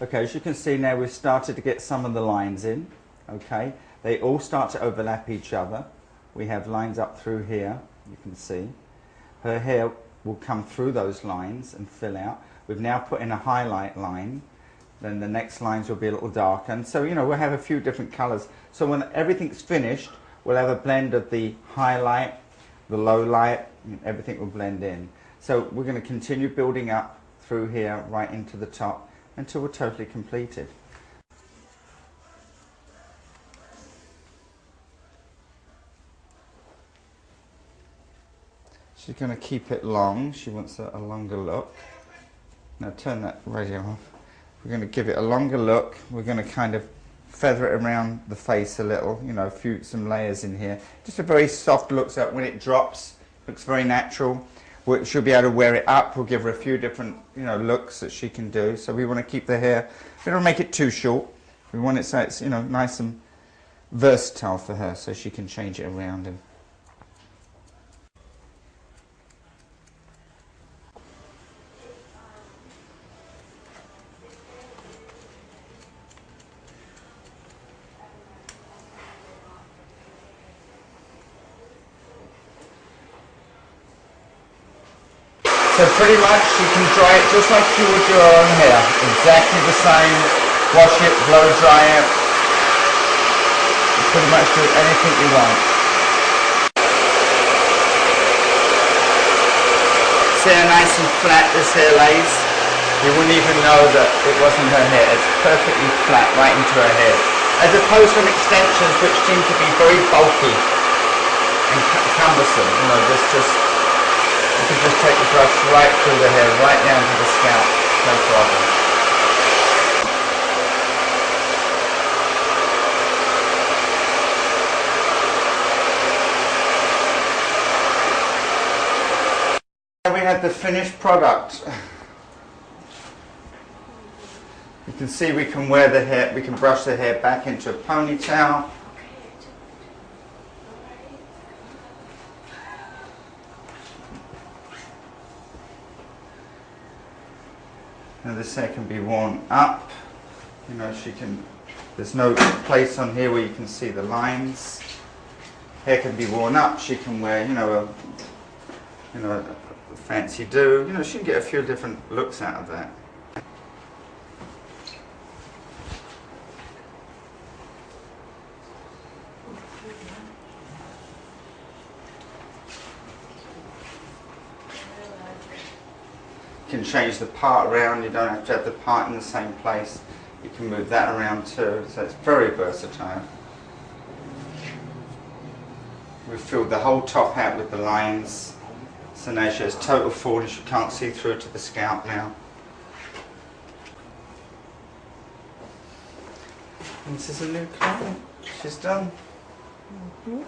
Okay, as you can see now, we've started to get some of the lines in. Okay, they all start to overlap each other. We have lines up through here, you can see. Her hair will come through those lines and fill out. We've now put in a highlight line. Then the next lines will be a little darker. And so, you know, we'll have a few different colours. So when everything's finished, we'll have a blend of the highlight, the low light, and everything will blend in. So we're going to continue building up through here right into the top until we're totally completed. She's going to keep it long. She wants a longer look. Now turn that radio off. We're going to give it a longer look. We're going to kind of feather it around the face a little, you know, some layers in here. Just a very soft look, so when it drops, looks very natural. She'll be able to wear it up. We'll give her a few different, you know, looks that she can do. So we want to keep the hair, we don't make it too short. We want it so it's, you know, nice and versatile for her, so she can change it around. And so pretty much you can dry it just like you would your own hair. Exactly the same. Wash it, blow dry it. You pretty much do anything you want. See how nice and flat this hair lays? You wouldn't even know that it wasn't her hair. It's perfectly flat right into her hair. As opposed to extensions which seem to be very bulky and cumbersome. You know, you can just take the brush right through the hair, right down to the scalp, no problem. We have the finished product. You can see we can wear the hair, we can brush the hair back into a ponytail. And this hair can be worn up. You know, there's no place on here where you can see the lines. Hair can be worn up. She can wear, you know, a fancy do. You know, she can get a few different looks out of that. You can change the part around, you don't have to have the part in the same place. You can move that around too, so it's very versatile. We've filled the whole top out with the lines, so now she has total fullness, you can't see through to the scalp now. And this is a new client, she's done. Mm-hmm.